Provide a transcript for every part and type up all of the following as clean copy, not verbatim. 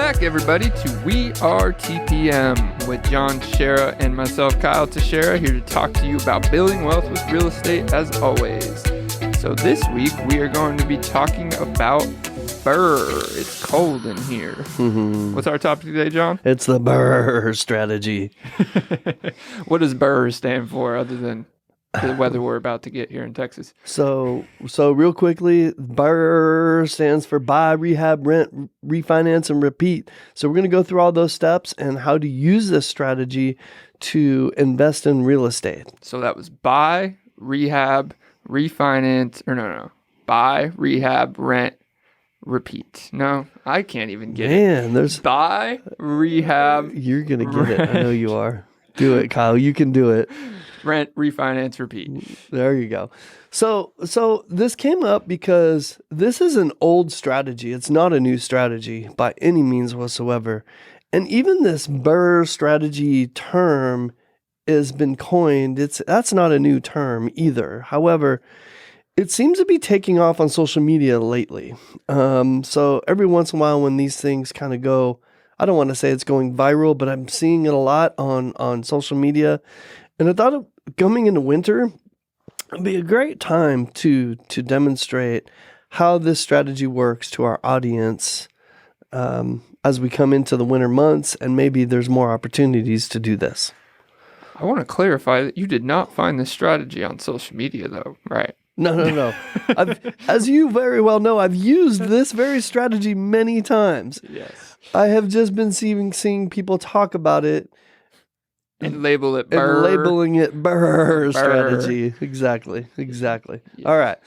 back, everybody, to We Are TPM with John Teixeira and myself, Kyle Teixeira, here to talk to you about building wealth with real estate as always. So this week, we are going to be talking about BRRRR. It's cold in here. Mm-hmm. What's our topic today, John? It's the BRRRR strategy. What does BRRRR stand for other than the weather we're about to get here in Texas? So real quickly, BRRRR stands for Buy, Rehab, Rent, Refinance, and Repeat. So we're going to go through all those steps and how to use this strategy to invest in real estate. So that was buy, rehab, refinance, buy, rehab, rent, repeat. No, I can't even get it. Man, there's buy, rehab. You're going to get it. I know you are. Do it, Kyle. You can do it. Rent, refinance, repeat. There you go. So this came up because this is an old strategy. It's not a new strategy by any means whatsoever. And even this BRRRR strategy term has been coined. That's not a new term either. However, it seems to be taking off on social media lately. So every once in a while when these things kind of go, I don't want to say it's going viral, but I'm seeing it a lot on social media. And I thought coming into winter, it'd be a great time to demonstrate how this strategy works to our audience as we come into the winter months, and maybe there's more opportunities to do this. I want to clarify that you did not find this strategy on social media, though, right? No. As you very well know, I've used this very strategy many times. Yes. I have just been seeing people talk about it. And label it BRRRR. And labeling it BRRRR strategy. Exactly. Yeah. All right.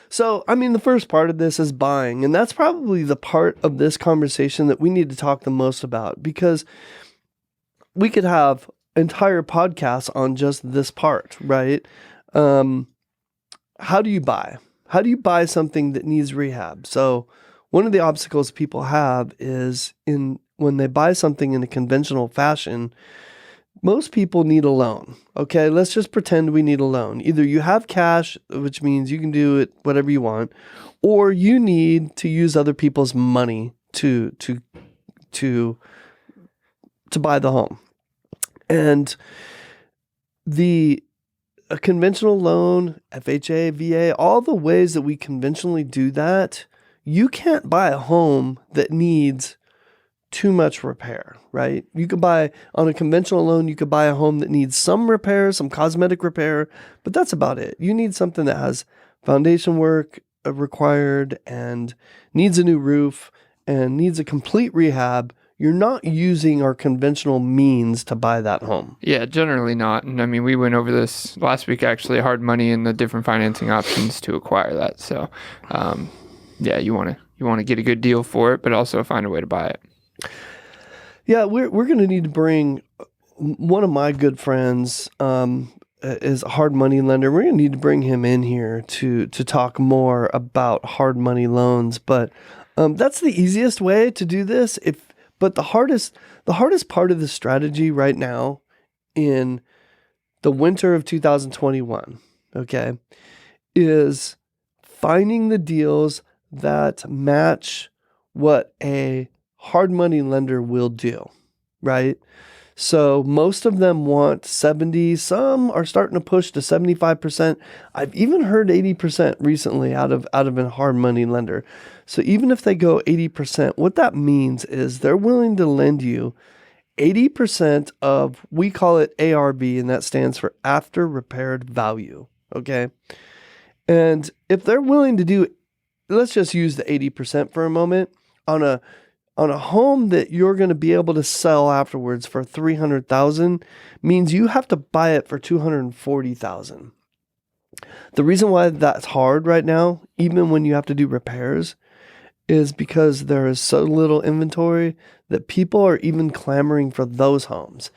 So, the first part of this is buying. And that's probably the part of this conversation that we need to talk the most about, because we could have entire podcasts on just this part, right? How do you buy? How do you buy something that needs rehab? So one of the obstacles people have is when they buy something in a conventional fashion, most people need a loan. Okay, let's just pretend we need a loan. Either you have cash, which means you can do it whatever you want, or you need to use other people's money to buy the home. And a conventional loan, FHA, VA, all the ways that we conventionally do that, you can't buy a home that needs too much repair, right? You could buy, on a conventional loan, you could buy a home that needs some repair, some cosmetic repair, but that's about it. You need something that has foundation work required and needs a new roof and needs a complete rehab. You're not using our conventional means to buy that home. Yeah, generally not. And we went over this last week, actually, hard money and the different financing options to acquire that. So, you want to get a good deal for it, but also find a way to buy it. Yeah, we're going to need to bring one of my good friends is a hard money lender. We're going to need to bring him in here to talk more about hard money loans. But that's the easiest way to do this. But the hardest part of the strategy right now in the winter of 2021, okay, is finding the deals that match what a hard money lender will do, right? So most of them want 70, some are starting to push to 75%. I've even heard 80% recently out of a hard money lender. So even if they go 80%, what that means is they're willing to lend you 80% of, we call it ARV, and that stands for after repaired value, okay? And if they're willing to do, let's just use the 80% for a moment, on a home that you're going to be able to sell afterwards for $300,000 means you have to buy it for $240,000. The reason why that's hard right now, even when you have to do repairs, is because there is so little inventory that people are even clamoring for those homes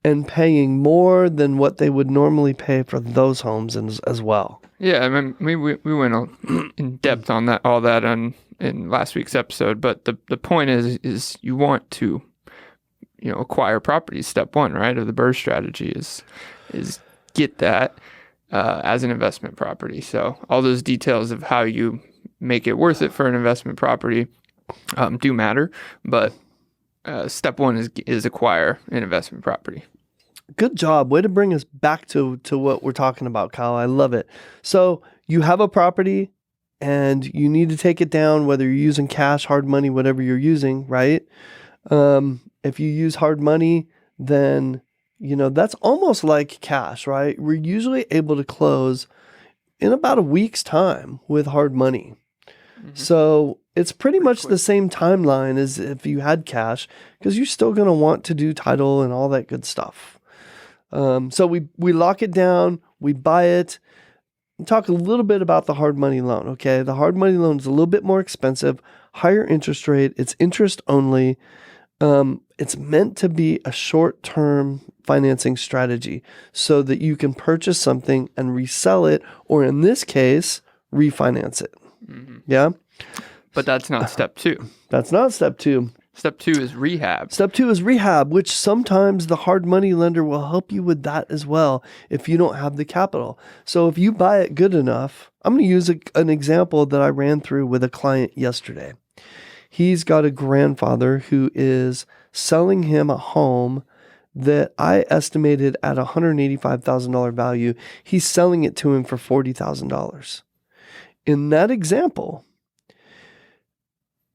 and paying more than what they would normally pay for those homes as well. Yeah, we went in depth on all that in last week's episode, but the point is you want to acquire properties. Step one, right, of the BRRRR strategy is get that as an investment property. So all those details of how you make it worth it for an investment property do matter, but step one is acquire an investment property. Good job. Way to bring us back to what we're talking about, Kyle. I love it. So you have a property and you need to take it down, whether you're using cash, hard money, whatever you're using, right? If you use hard money, then, that's almost like cash, right? We're usually able to close in about a week's time with hard money. Mm-hmm. So it's pretty much quick. The same timeline as if you had cash, because you're still going to want to do title and all that good stuff. So we lock it down, we buy it, and talk a little bit about the hard money loan. Okay. The hard money loan is a little bit more expensive, higher interest rate. It's interest only. It's meant to be a short-term financing strategy so that you can purchase something and resell it, or in this case, refinance it. Mm-hmm. Yeah. But that's not step two. That's not step two. Step two is rehab. Step two is rehab, which sometimes the hard money lender will help you with that as well if you don't have the capital. So if you buy it good enough, I'm going to use an example that I ran through with a client yesterday. He's got a grandfather who is selling him a home that I estimated at $185,000 value. He's selling it to him for $40,000. In that example,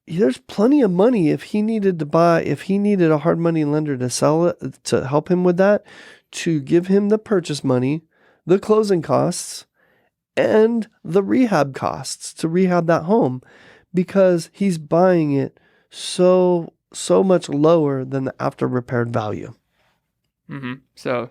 there's plenty of money if he needed a hard money lender to sell it, to help him with that, to give him the purchase money, the closing costs, and the rehab costs to rehab that home, because he's buying it so much lower than the after repaired value. Mm-hmm. So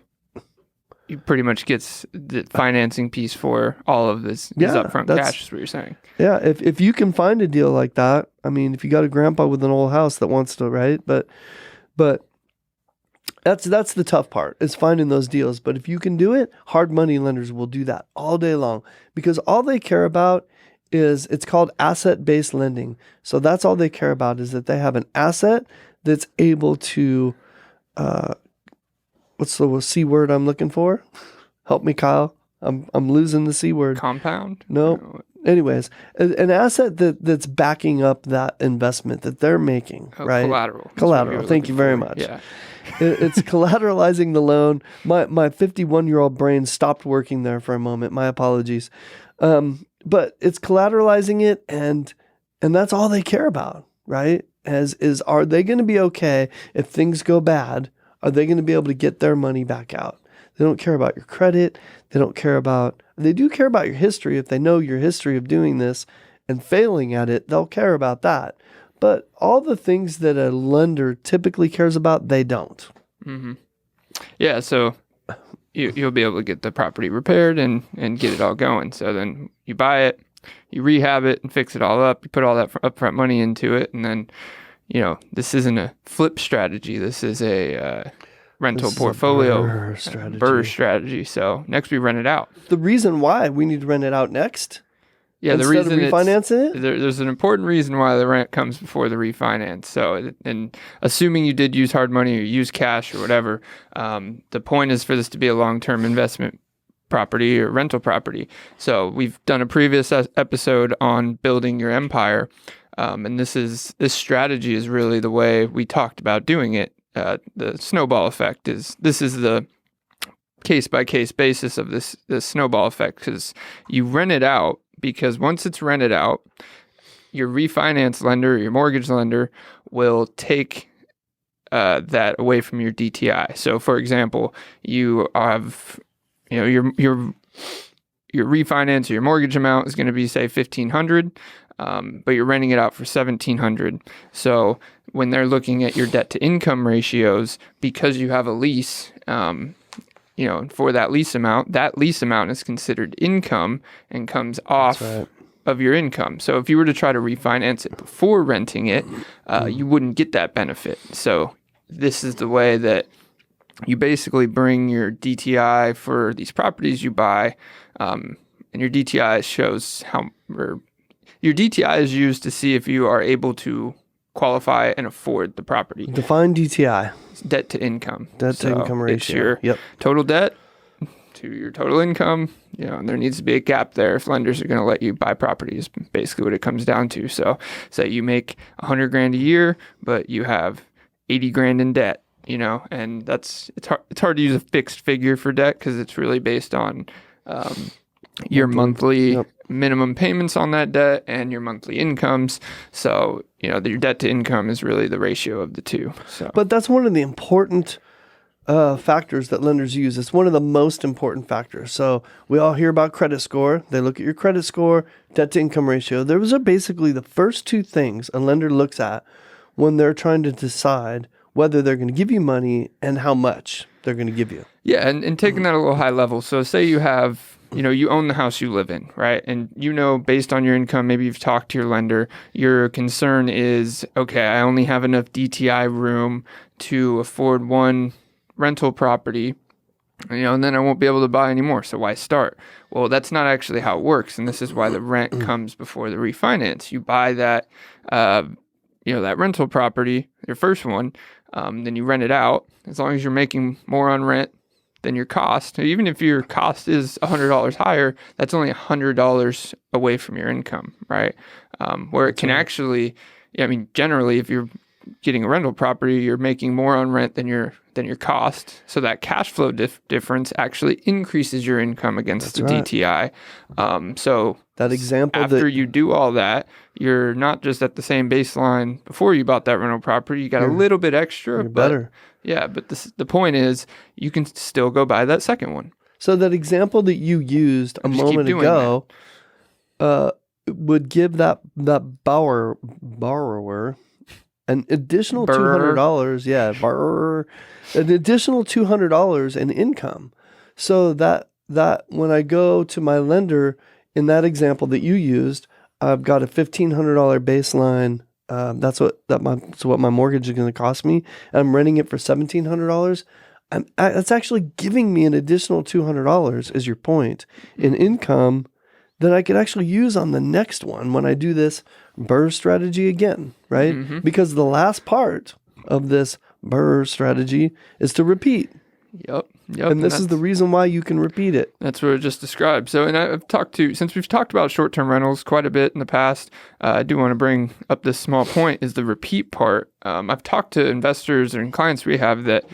he pretty much gets the financing piece for all of this upfront cash, is what you're saying. Yeah, if you can find a deal like that, I mean, if you got a grandpa with an old house that wants to, right? But that's the tough part, is finding those deals. But if you can do it, hard money lenders will do that all day long, because all they care about is, it's called asset-based lending. So that's all they care about, is that they have an asset that's able to, what's the C word I'm looking for? Help me, Kyle. I'm losing the C word. Compound? No. Anyways, an asset that's backing up that investment that they're making, right? Collateral. Thank you very much. Yeah. It's collateralizing the loan. My 51-year-old brain stopped working there for a moment. My apologies. But it's collateralizing it, and that's all they care about, right? Is are they going to be okay if things go bad? Are they going to be able to get their money back out? They don't care about your credit. They do care about your history. If they know your history of doing this and failing at it, they'll care about that. But all the things that a lender typically cares about, they don't. Mm-hmm. Yeah, so you'll be able to get the property repaired and get it all going. So then you buy it, you rehab it and fix it all up. You put all that upfront money into it, and then, this isn't a flip strategy. This is a rental portfolio BRRRR strategy. So next we rent it out. The reason why we need to rent it out next, the reason of refinancing it, there's an important reason why the rent comes before the refinance. So, and assuming you did use hard money or use cash or whatever, the point is for this to be a long-term investment property or rental property. So we've done a previous episode on building your empire. And this strategy is really the way we talked about doing it. The snowball effect is the case-by-case basis of this snowball effect, because you rent it out, because once it's rented out, your refinance lender, your mortgage lender will take that away from your DTI. So for example, you have, your refinance or your mortgage amount is going to be, say, $1,500. But you're renting it out for $1,700. So when they're looking at your debt to income ratios, because you have a lease, for that lease amount is considered income and comes off of your income. So if you were to try to refinance it before renting it, you wouldn't get that benefit. So this is the way that you basically bring your DTI for these properties you buy, and your DTI shows your DTI is used to see if you are able to qualify and afford the property. Define DTI. It's debt to income. Debt to income ratio. It's your total debt to your total income. And there needs to be a gap there if lenders are going to let you buy properties. Basically what it comes down to. So say you make $100,000 a year, but you have 80 grand in debt, you know, and it's hard to use a fixed figure for debt because it's really based on your monthly minimum payments on that debt and your monthly incomes. So, you know, your debt to income is really the ratio of the two. So, but that's one of the important factors that lenders use. It's one of the most important factors. So we all hear about credit score. They look at your credit score, debt to income ratio. Those are basically the first two things a lender looks at when they're trying to decide whether they're going to give you money and how much they're going to give you. Yeah, and taking that a little high level. So say you have, you know, you own the house you live in, right? And you know, based on your income, maybe you've talked to your lender, your concern is, okay, I only have enough DTI room to afford one rental property, you know, and then I won't be able to buy anymore. So why start? Well, that's not actually how it works. And this is why the rent comes before the refinance. You buy that, you know, that rental property, your first one, then you rent it out. As long as you're making more on rent than your cost, even if your cost is $100 higher, that's only $100 away from your income, right? Where it can actually, I mean, generally, if you're getting a rental property, you're making more on rent than your cost. So that cash flow difference actually increases your income against the DTI. So that example, after you do all that, you're not just at the same baseline before you bought that rental property. You got a little bit extra. You're better. Yeah, but the point is, you can still go buy that second one. So that example that you used a moment ago would give that borrower an additional $200. Yeah, an additional $200 in income. So that when I go to my lender in that example that you used, I've got a $1,500 baseline. That's what my mortgage is going to cost me. And I'm renting it for $1,700. That's actually giving me an additional $200, is your point, in income that I could actually use on the next one when I do this BRRRR strategy again, right? Mm-hmm. Because the last part of this BRRRR strategy is to repeat. Yep. And this is the reason why you can repeat it. That's what I just described. So, and since we've talked about short-term rentals quite a bit in the past, I do want to bring up this small point, is the repeat part. I've talked to investors and clients we have that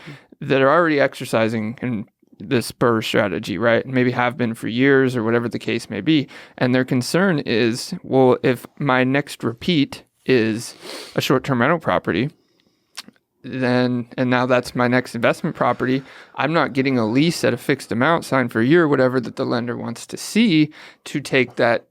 are already exercising in this BRRRR strategy, right? Maybe have been for years or whatever the case may be. And their concern is, well, if my next repeat is a short-term rental property, and now that's my next investment property, I'm not getting a lease at a fixed amount signed for a year, whatever that the lender wants to see to take that,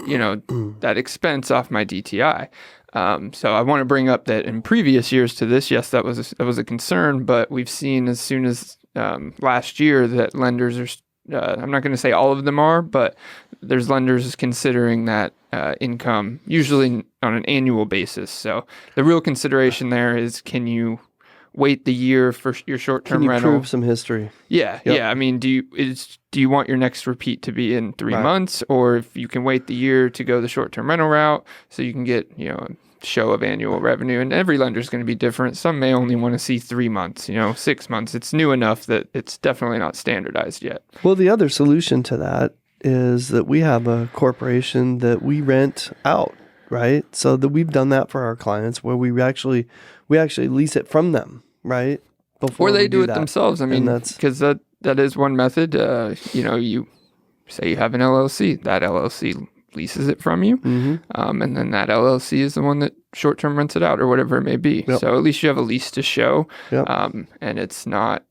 you know, that expense off my DTI. So I want to bring up that in previous years to this, yes, that was a concern, but we've seen as soon as last year that lenders are, I'm not going to say all of them are, but there's lenders considering that income, usually on an annual basis. So the real consideration there is, can you wait the year for your short-term rental? Prove some history? Yeah, yep. Yeah. I mean, do you want your next repeat to be in 3 months, or if you can wait the year to go the short-term rental route, so you can get, you know, show of annual revenue? And every lender is going to be different. Some may only want to see 3 months, 6 months. It's new enough that it's definitely not standardized yet. Well, the other solution to that is that we have a corporation that we rent out, right? So that we've done that for our clients, where we actually lease it from them, right? Before or they do it themselves. I mean, because that is one method. You say you have an LLC, that LLC leases it from you, and then that LLC is the one that short-term rents it out, or whatever it may be. Yep. So at least you have a lease to show, and it's not.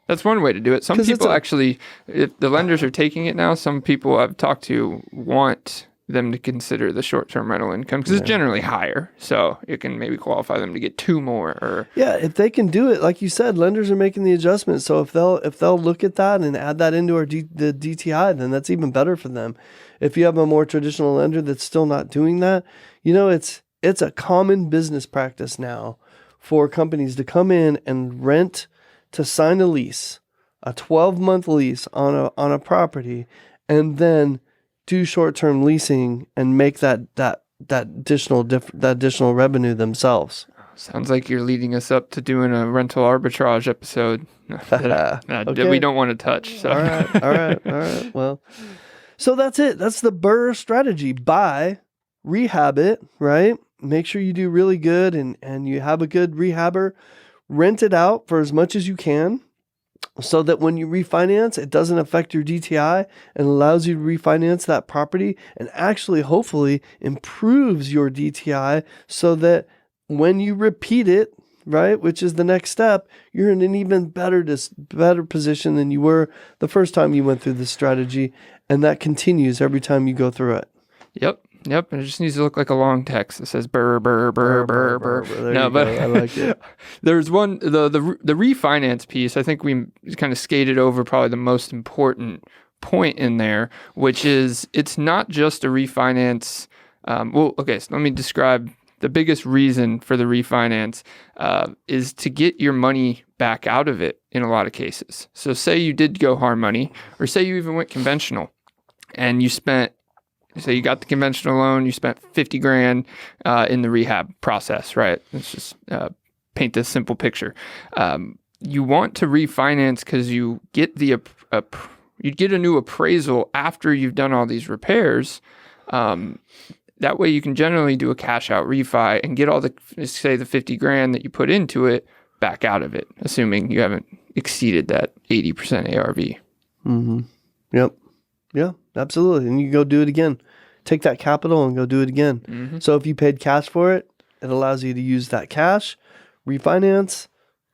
That's one way to do it. Some people actually, if the lenders are taking it now, some people I've talked to want them to consider the short-term rental income because it's generally higher, so it can maybe qualify them to get 2 more. Or if they can do it, like you said, lenders are making the adjustment. So if they'll look at that and add that into the DTI, then that's even better for them. If you have a more traditional lender that's still not doing that, it's a common business practice now for companies to come in and rent, to sign a lease, a 12-month lease on a property, and then do short-term leasing and make that additional revenue themselves. Sounds like you're leading us up to doing a rental arbitrage episode that we don't want to touch. So. All right. Well, so that's it. That's the BRRRR strategy. Buy, rehab it, right? make sure you do really good and you have a good rehabber. Rent it out for as much as you can so that when you refinance, it doesn't affect your DTI and allows you to refinance that property and actually hopefully improves your DTI so that when you repeat it, right, which is the next step, you're in an even better position than you were the first time you went through this strategy. And that continues every time you go through it. Yep, and it just needs to look like a long text that says burr, burr, burr, burr, burr. No, but I like it. There's one, the refinance piece, I think we kind of skated over probably the most important point in there, which is it's not just a refinance. So let me describe the biggest reason for the refinance is to get your money back out of it in a lot of cases. So say you did go hard money, or say you even went conventional and you got the conventional loan, you spent $50,000 in the rehab process, right? Let's just paint this simple picture. You want to refinance because you get you get a new appraisal after you've done all these repairs. That way you can generally do a cash out refi and get all the $50,000 that you put into it back out of it, assuming you haven't exceeded that 80% ARV. Mm-hmm. Yep. Yeah, absolutely. And you go do it again. Take that capital and go do it again. Mm-hmm. So if you paid cash for it, it allows you to use that cash, refinance,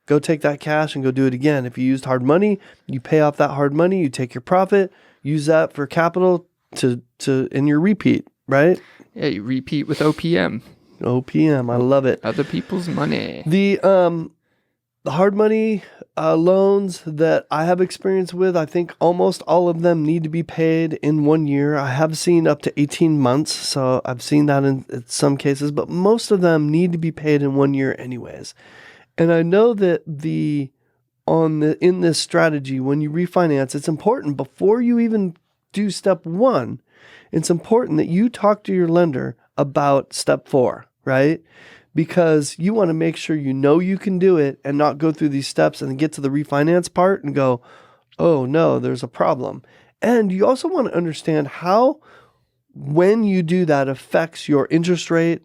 go take that cash and go do it again. If you used hard money, you pay off that hard money, you take your profit, use that for capital in your repeat, right? Yeah, you repeat with OPM. OPM, I love it. Other people's money. The hard money loans that I have experience with, I think almost all of them need to be paid in 1 year. I have seen up to 18 months, so I've seen that in some cases, but most of them need to be paid in 1 year anyways. And I know that in this strategy, when you refinance, it's important before you even do step 1, it's important that you talk to your lender about step 4, right? Because you want to make sure you know you can do it and not go through these steps and then get to the refinance part and go, oh no, there's a problem. And you also want to understand how, when you do that, affects your interest rate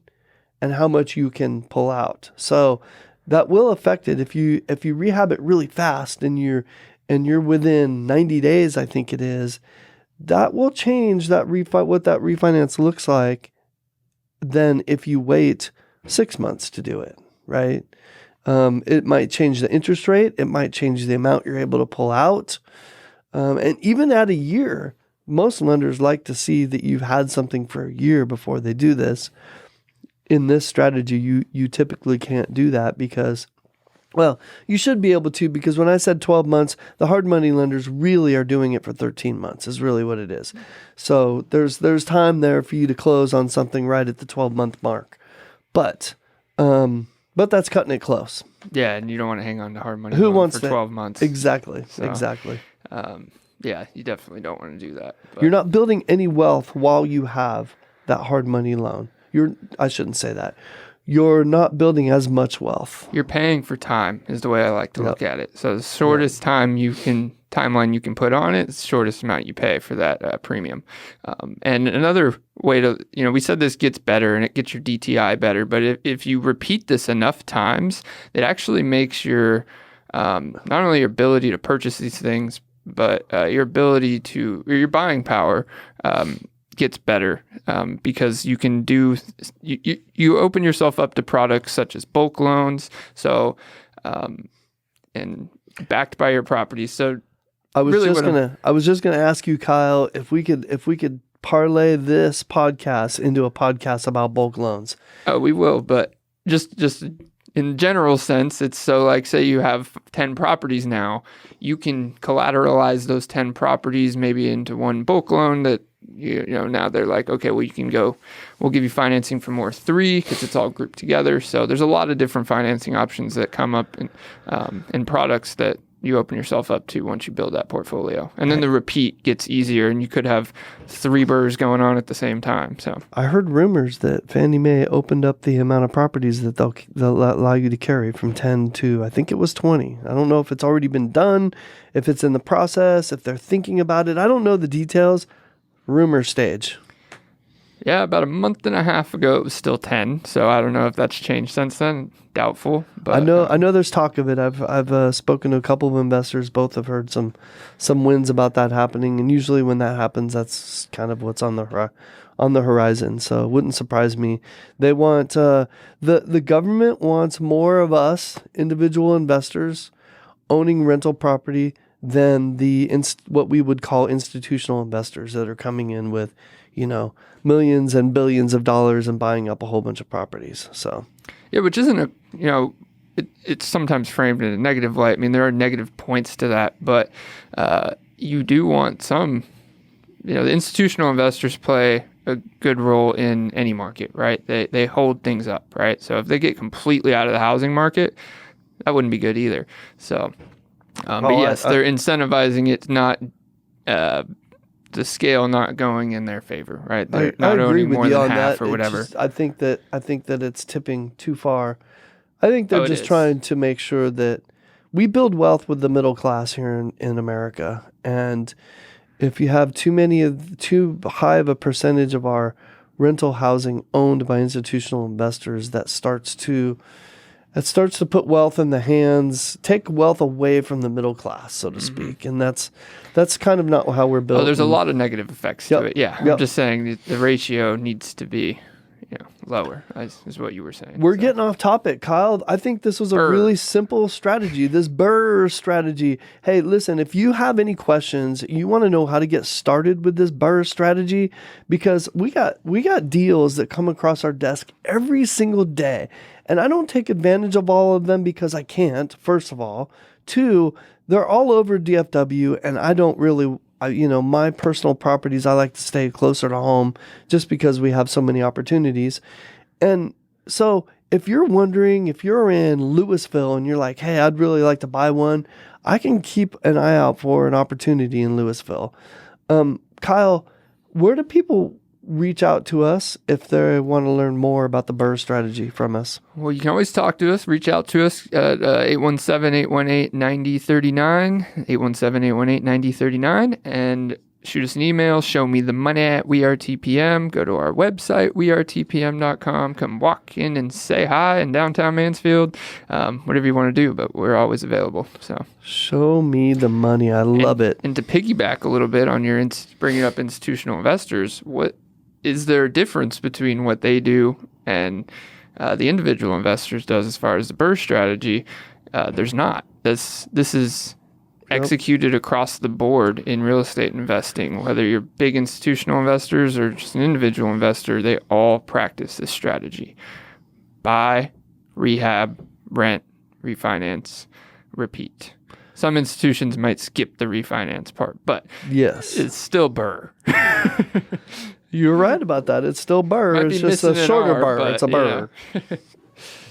and how much you can pull out. So that will affect it. If you rehab it really fast and you're within 90 days, I think it is, that will change what that refinance looks like than if you wait 6 months to do it, right? It might change the interest rate. It might change the amount you're able to pull out. And even at a year, most lenders like to see that you've had something for a year before they do this. In this strategy, you typically can't do that because, well, you should be able to, because when I said 12 months, the hard money lenders really are doing it for 13 months is really what it is. So there's time there for you to close on something right at the 12-month mark. But that's cutting it close. Yeah, and you don't want to hang on to hard money for 12 months. Exactly. Yeah, you definitely don't want to do that. But. You're not building any wealth while you have that hard money loan. I shouldn't say that. You're not building as much wealth. You're paying for time is the way I like to look at it. So the shortest timeline you can put on it, it's the shortest amount you pay for that premium. And another way to, we said this gets better and it gets your DTI better, but if you repeat this enough times, it actually makes your, not only your ability to purchase these things, but your buying power gets better because you can you open yourself up to products such as bulk loans, so and backed by your property. So I was just gonna ask you, Kyle, if we could parlay this podcast into a podcast about bulk loans. Oh, we will, but just in general sense, it's so like, say you have 10 properties now, you can collateralize those 10 properties maybe into one bulk loan that, now they're like, okay, well, we'll give you financing for more 3 because it's all grouped together. So there's a lot of different financing options that come up in products that you open yourself up to once you build that portfolio. And then the repeat gets easier and you could have 3 BRRRRs going on at the same time. So I heard rumors that Fannie Mae opened up the amount of properties that they'll allow you to carry from 10 to, I think it was 20. I don't know if it's already been done, if it's in the process, if they're thinking about it. I don't know the details. Rumor stage. Yeah, about a month and a half ago, it was still 10. So I don't know if that's changed since then. Doubtful. But I know there's talk of it. I've spoken to a couple of investors. Both have heard some wins about that happening. And usually when that happens, that's kind of what's on the horizon. So it wouldn't surprise me. They want the government wants more of us individual investors owning rental property than what we would call institutional investors that are coming in with, millions and billions of dollars and buying up a whole bunch of properties. So, yeah, which isn't it's sometimes framed in a negative light. I mean, there are negative points to that, but you do want some, the institutional investors play a good role in any market, right? They hold things up, right? So if they get completely out of the housing market, that wouldn't be good either. So, but yes, they're incentivizing it, not the scale not going in their favor, right? They're not owning more than half or whatever. I think that it's tipping too far. I think they're just trying to make sure that we build wealth with the middle class here in America. And if you have too high of a percentage of our rental housing owned by institutional investors, that starts to put wealth in the hands, take wealth away from the middle class, so to speak. And that's kind of not how we're built. Oh, there's a lot of negative effects to it. Yeah. I'm just saying the ratio needs to be lower, is what you were saying. We're getting off topic, Kyle. I think this was a really simple strategy, this BRRRR strategy. Hey, listen, if you have any questions, you want to know how to get started with this BRRRR strategy, because we got deals that come across our desk every single day. And I don't take advantage of all of them because I can't, first of all. Two, they're all over DFW, and I don't really, my personal properties, I like to stay closer to home just because we have so many opportunities. And so if you're wondering, if you're in Louisville and you're like, hey, I'd really like to buy one, I can keep an eye out for an opportunity in Louisville. Kyle, where do people reach out to us if they want to learn more about the BRRRR strategy from us? Well, you can always talk to us. Reach out to us at 817-818-9039, 817-818-9039, and shoot us an email, show me the money at WeAreTPM. Go to our website, wearetpm.com. Come walk in and say hi in downtown Mansfield. Whatever you want to do, but we're always available. So show me the money. I love it. And to piggyback a little bit on your bringing up institutional investors, what is there a difference between what they do and the individual investors does as far as the BRRRR strategy? There's not. This is executed across the board in real estate investing. Whether you're big institutional investors or just an individual investor, they all practice this strategy. Buy, rehab, rent, refinance, repeat. Some institutions might skip the refinance part, but yes, it's still BRRRR. You're right about that. It's still BRRRR. It's just a shorter BRRRR. It's a BRRRR.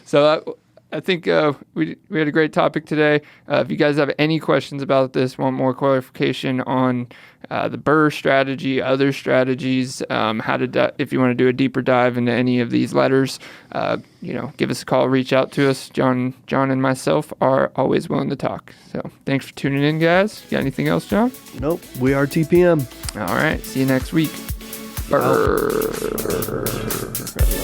So I think we had a great topic today. If you guys have any questions about this, want more clarification on the BRRRR strategy, other strategies, if you want to do a deeper dive into any of these letters, give us a call, reach out to us. John and myself are always willing to talk. So thanks for tuning in, guys. Got anything else, John? Nope. We are TPM. All right. See you next week. BRRRR.